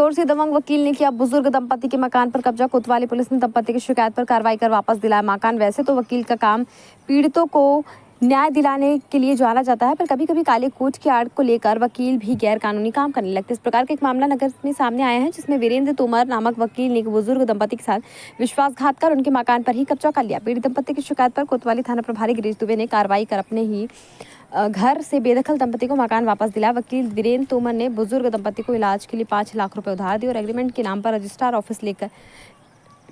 ओर से दबंग वकील ने किया बुजुर्ग दंपति के मकान पर कब्जा। कोतवाली पुलिस ने दंपति की शिकायत पर कार्रवाई कर वापस दिलाया मकान। वैसे तो वकील का काम पीड़ितों को न्याय दिलाने के लिए जाना जाता है, पर कभी कभी काले कोच की आड़ को लेकर वकील भी गैर कानूनी काम करने लगते। इस प्रकार का एक मामला नगर में सामने आया है, जिसमें वीरेंद्र तोमर नामक वकील ने एक बुजुर्ग दंपति के साथ विश्वासघात कर उनके मकान पर ही कब्जा कर लिया। पीड़ित दंपति की शिकायत पर कोतवाली थाना प्रभारी गिरीश दुबे ने कार्रवाई कर अपने ही घर से बेदखल दंपति को मकान वापस दिलाया। वकील वीरेंद्र तोमर ने बुजुर्ग दंपति को इलाज के लिए 5 लाख रुपए उधार दिए और एग्रीमेंट के नाम पर रजिस्ट्रार ऑफिस लेकर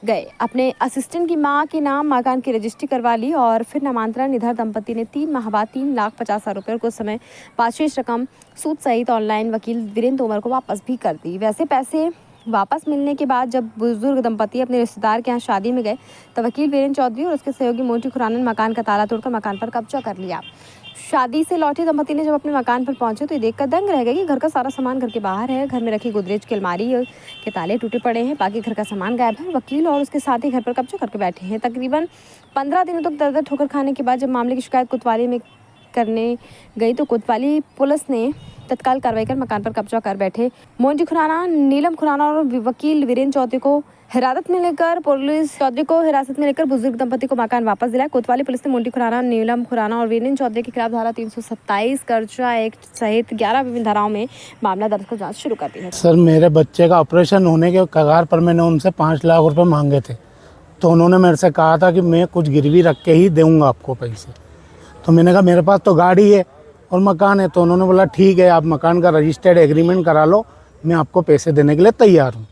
गए। अपने असिस्टेंट की मां के नाम मकान की रजिस्ट्री करवा ली और फिर नामांतरण। इधर दंपति ने 3 माह बाद 3,50,000 रुपये और कुछ समय बाद शेष रकम सूद सहित ऑनलाइन वकील वीरेंद्र तोमर को वापस भी कर दी। वैसे पैसे वापस मिलने के बाद जब बुजुर्ग दंपति अपने रिश्तेदार के यहाँ शादी में गए, तो वकील वीरेंद्र चौधरी और उसके सहयोगी मोंटी खुराना ने मकान का ताला तोड़कर मकान पर कब्जा कर लिया। शादी से लौटे दंपति ने जब अपने मकान पर पहुंचे तो ये देखकर दंग रह गए कि घर का सारा सामान घर के बाहर है। घर में रखी गोदरेज की अलमारी के ताले टूटे पड़े हैं, बाकी घर का सामान गायब है। वकील और उसके साथ ही घर पर कब्जा करके बैठे हैं। तकरीबन 15 दिनों तक दर ठोकर खाने के बाद जब मामले की शिकायत कोतवाली में करने गई तो कोतवाली पुलिस ने तत्काल कार्रवाई कर मकान पर कब्जा कर बैठे मोंटी खुराना, नीलम खुराना और वकील वीरेंद्र चौधरी को हिरासत में लेकर बुजुर्ग दंपति को मकान वापस दिलाया। कोतवाली पुलिस ने मोंटी खुराना, नीलम खुराना और वीरेंद्र चौधरी के खिलाफ धारा 327 कर्जा एक्ट सहित 11 विभिन्न धाराओं में मामला दर्ज कर जांच शुरू कर दी है। सर, मेरे बच्चे का ऑपरेशन होने के कगार पर मैंने उनसे 5 लाख रुपए मांगे थे, तो उन्होंने मेरे से कहा था कि मैं कुछ गिरवी रख के ही दूंगा आपको पैसे। तो मैंने कहा मेरे पास तो गाड़ी है और मकान है। तो उन्होंने बोला ठीक है, आप मकान का रजिस्टर्ड एग्रीमेंट करा लो, मैं आपको पैसे देने के लिए तैयार हूँ।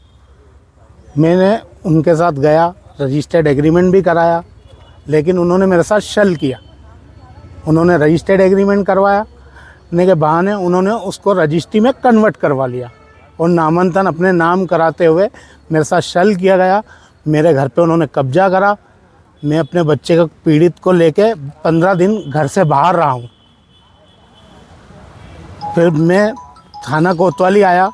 मैंने उनके साथ गया, रजिस्टर्ड एग्रीमेंट भी कराया, लेकिन उन्होंने मेरे साथ छल किया। उन्होंने रजिस्टर्ड एग्रीमेंट करवाने के बहाने उन्होंने उसको रजिस्ट्री में कन्वर्ट करवा लिया और नामांतरण अपने नाम कराते हुए मेरे साथ छल किया गया। मेरे घर पे उन्होंने कब्जा करा। मैं अपने बच्चे को पीड़ित को लेके 15 दिन घर से बाहर रहा हूँ। फिर मैं थाना कोतवाली आया।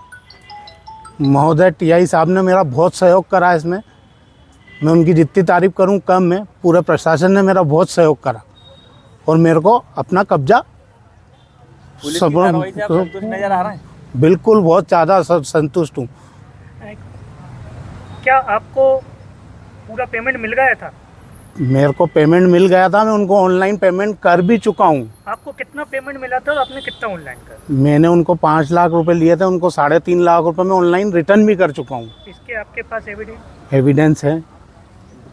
महोदय टीआई साहब ने मेरा बहुत सहयोग करा इसमें। मैं उनकी जितनी तारीफ़ करूं कम है। पूरे प्रशासन ने मेरा बहुत सहयोग करा और मेरे को अपना कब्जा नजर आ रहा है। बिल्कुल बहुत ज़्यादा संतुष्ट हूँ। क्या आपको पूरा पेमेंट मिल गया था? मेरे को पेमेंट मिल गया था। मैं उनको ऑनलाइन पेमेंट कर भी चुका हूँ। आपको कितना पेमेंट मिला था और आपने कितना ऑनलाइन कर? मैंने उनको 5 लाख रुपए लिए थे, उनको 3.5 लाख रुपए मैं ऑनलाइन रिटर्न भी कर चुका हूँ। इसके आपके पास एविडेंस है।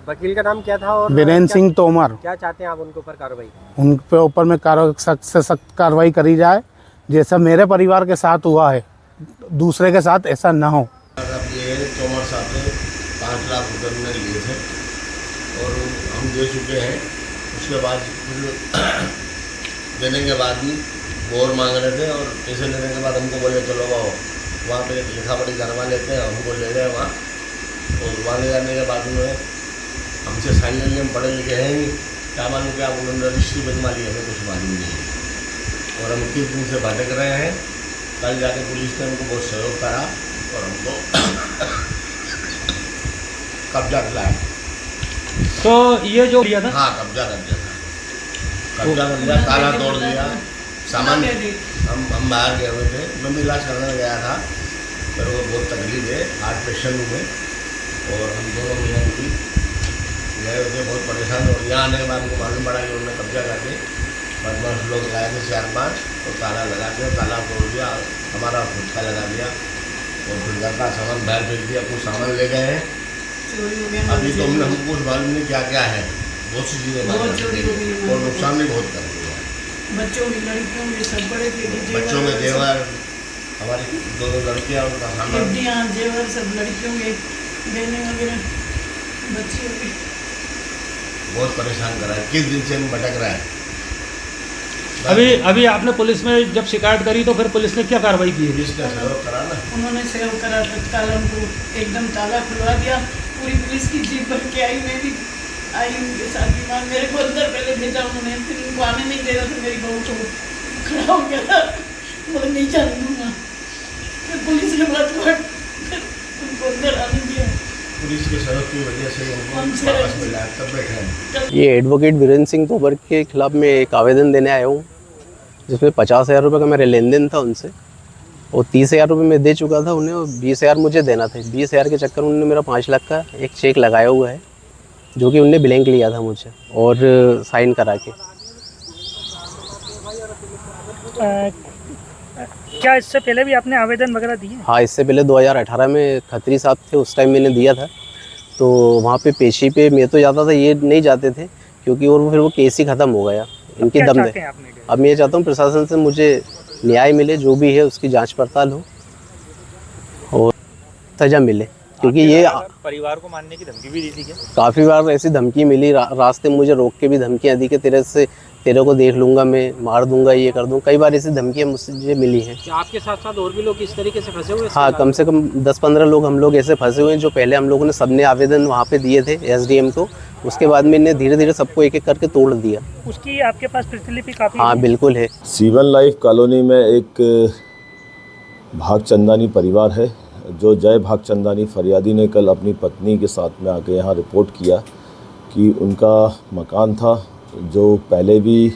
वकील का नाम क्या था और वीरेंद्र सिंह तोमर। क्या चाहते हैं आप उनके ऊपर कार्रवाई? उनके ऊपर में सख्त से सख्त कार्रवाई करी जाए, जैसा मेरे परिवार के साथ हुआ है दूसरे के साथ ऐसा ना हो। ये तोमर साहब ने 5 लाख रुपये हमने लिए थे और हम दे चुके हैं। उसके बाद देने के बाद भी वो और मांग रहे थे और पैसे लेने के बाद हमको बोले चलो वहाँ पे लिखा पढ़ी करवा लेते हैं। हमको ले गए वहाँ और वहाँ ले जाने के बाद उन्होंने हमसे साइन लेने में पढ़े लिखे हैं नहीं, क्या मालूम क्या उन्होंने रजिस्ट्री बनवा ली, हमें कुछ मालूम नहीं है। और हम 30 दिन से भटक रहे हैं। कल जाके पुलिस ने हमको बहुत सहयोग करा और हमको कब्जा दिलाया। तो ये जो लिया था? हाँ, कब्जा कर दिया था। कब्जा कर दिया, ताला तोड़ दिया, सामान हम बाहर गए हुए थे। मैं भी इलाज करने गया था, मेरे को बहुत तकलीफ है, हार्ट पेशेंट हूँ मैं। और हम दोनों मियाँ भी गए हुए थे, बहुत परेशान। और यहाँ आने के बाद हमको मालूम पड़ा कि उन्होंने कब्जा करके बदमाश लोग लाए थे 4-5 और ताला लगा दिया, ताला तोड़ दिया, हमारा खुद का लगा दिया और फिर घर का सामान बाहर फेंक दिया। कुछ सामान ले गए हैं। अभी तो हमने हमको कुछ मालूम नहीं क्या क्या है, बहुत सी चीज़ें और नुकसान भी बहुत कर दिया। बच्चों की लड़कियों में सब बड़े बच्चों में जेवर, हमारी 2 लड़कियाँ, उनका सामान, जेवर सब लड़कियों के गहने वगैरह बच्चियों के बहुत परेशान करा है। किस दिन से हम भटक रहा है। अभी आपने पुलिस में जब शिकायत करी तो फिर पुलिस ने क्या कार्रवाई की? पुलिस ने सहयोग करा ना। उन्होंने सहयोग करा, तत्काल हमको एकदम ताला खुलवा दिया। पूरी पुलिस की जीप भर के आई, मैं भी आई उनके साथ। बीमार मेरे को अंदर पहले भेजा उन्होंने, फिर उनको आने नहीं दे रहा था। मेरी बहू को खड़ा हो गया था, बोले नहीं जाने दूँगा। फिर पुलिस ने बात उनको अंदर आने दिया। पुलिस के सहयोग की वजह से उनको वापस मिला, तब बैठे हैं। ये एडवोकेट वीरेंद्र सिंह तोमर के खिलाफ मैं एक आवेदन देने आया हूँ, जिसमें 50,000 रुपये का मेरा लेन देन था उनसे। और 30,000 रुपये मैं दे चुका था उन्हें और 20,000 मुझे देना था। 20,000 के चक्कर में उन्होंने मेरा 5 लाख का एक चेक लगाया हुआ है, जो कि उनने ब्लैंक लिया था मुझे और साइन करा के। क्या इससे पहले भी आपने आवेदन वगैरह दिए? हाँ, इससे पहले 2018 में खत्री साहब थे, उस टाइम मैंने दिया था। तो वहाँ पे पेशी पे मैं तो जाता था, ये नहीं जाते थे क्योंकि और फिर वो केस ही ख़त्म हो गया इनकी क्या दम चाहते पे। हैं आपने? अब मैं ये चाहता हूँ प्रशासन से मुझे न्याय मिले, जो भी है उसकी जांच पड़ताल हो और सजा मिले, क्योंकि ये परिवार को मारने की धमकी भी दी थी क्या? काफ़ी बार ऐसी धमकी मिली, रास्ते में मुझे रोक के भी धमकियाँ दी कि तेरे को देख लूँगा, मैं मार दूंगा, ये कर दूँ। कई बार ऐसी धमकियाँ मुझे मिली हैं। क्या आपके साथ साथ और भी लोग इस तरीके से फंसे हुए हैं? हाँ, कम से कम 10-15 लोग हम लोग ऐसे फंसे हुए हैं, जो पहले हम लोगों ने सबने आवेदन वहाँ पे दिए थे SDM को। उसके बाद में इन्हें धीरे धीरे सबको एक एक करके तोड़ दिया। उसकी आपके पास प्रतिलिपि काफ़ी? हाँ, बिल्कुल है। सीवन लाइफ कॉलोनी में एक भागचंदानी परिवार है। जो जय भागचंदानी फरियादी ने कल अपनी पत्नी के साथ में आके यहाँ रिपोर्ट किया कि उनका मकान था, जो पहले भी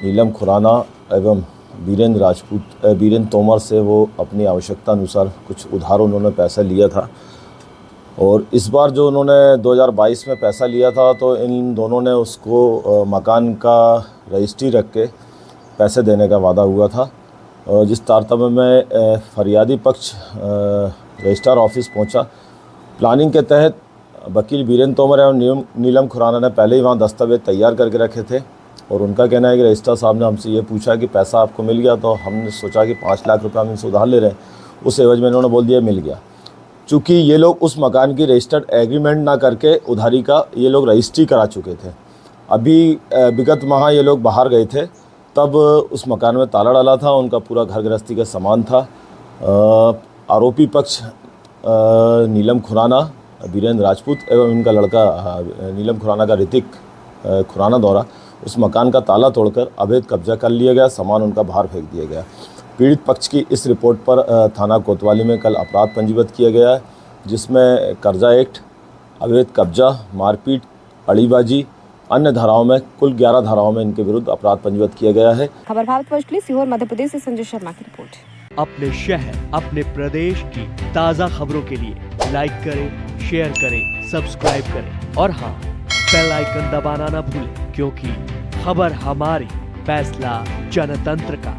नीलम खुराना एवं वीरेंद्र तोमर से वो अपनी आवश्यकता अनुसार कुछ उधार उन्होंने पैसा लिया था। और इस बार जो उन्होंने 2022 में पैसा लिया था, तो इन दोनों ने उसको मकान का रजिस्ट्री रख के पैसे देने का वादा हुआ था। जिस तारतम्य में फरियादी पक्ष रजिस्ट्रार ऑफिस पहुंचा। प्लानिंग के तहत वकील वीरेंद्र तोमर एवं नीलम खुराना ने पहले ही वहां दस्तावेज तैयार करके रखे थे और उनका कहना है कि रजिस्ट्रार साहब ने हमसे ये पूछा कि पैसा आपको मिल गया, तो हमने सोचा कि 5 लाख रुपये हम इनसे उधार ले रहे हैं, उस एवज में इन्होंने बोल दिया मिल गया। चूँकि ये लोग उस मकान की रजिस्टर्ड एग्रीमेंट ना करके उधारी का ये लोग रजिस्ट्री करा चुके थे। अभी विगत माह ये लोग बाहर गए थे, तब उस मकान में ताला डाला था, उनका पूरा घर गृहस्थी का सामान था। आरोपी पक्ष नीलम खुराना, वीरेंद्र राजपूत एवं उनका लड़का नीलम खुराना का ऋतिक खुराना द्वारा उस मकान का ताला तोड़कर अवैध कब्जा कर लिया गया, सामान उनका बाहर फेंक दिया गया। पीड़ित पक्ष की इस रिपोर्ट पर थाना कोतवाली में कल अपराध पंजीबद्ध किया गया है, जिसमें कर्जा एक्ट, अवैध कब्जा, मारपीट, अड़ीबाजी, अन्य धाराओं में कुल 11 धाराओं में इनके विरुद्ध अपराध पंजीबद्ध किया गया है। खबर भारतवर्ष के लिए सीहोर मध्य प्रदेश से संजय शर्मा की रिपोर्ट। अपने शहर, अपने प्रदेश की ताज़ा खबरों के लिए लाइक करें, शेयर करें, सब्सक्राइब करें और हाँ, बेल आइकन दबाना ना भूलें, क्योंकि खबर हमारी, फैसला जनतंत्र का।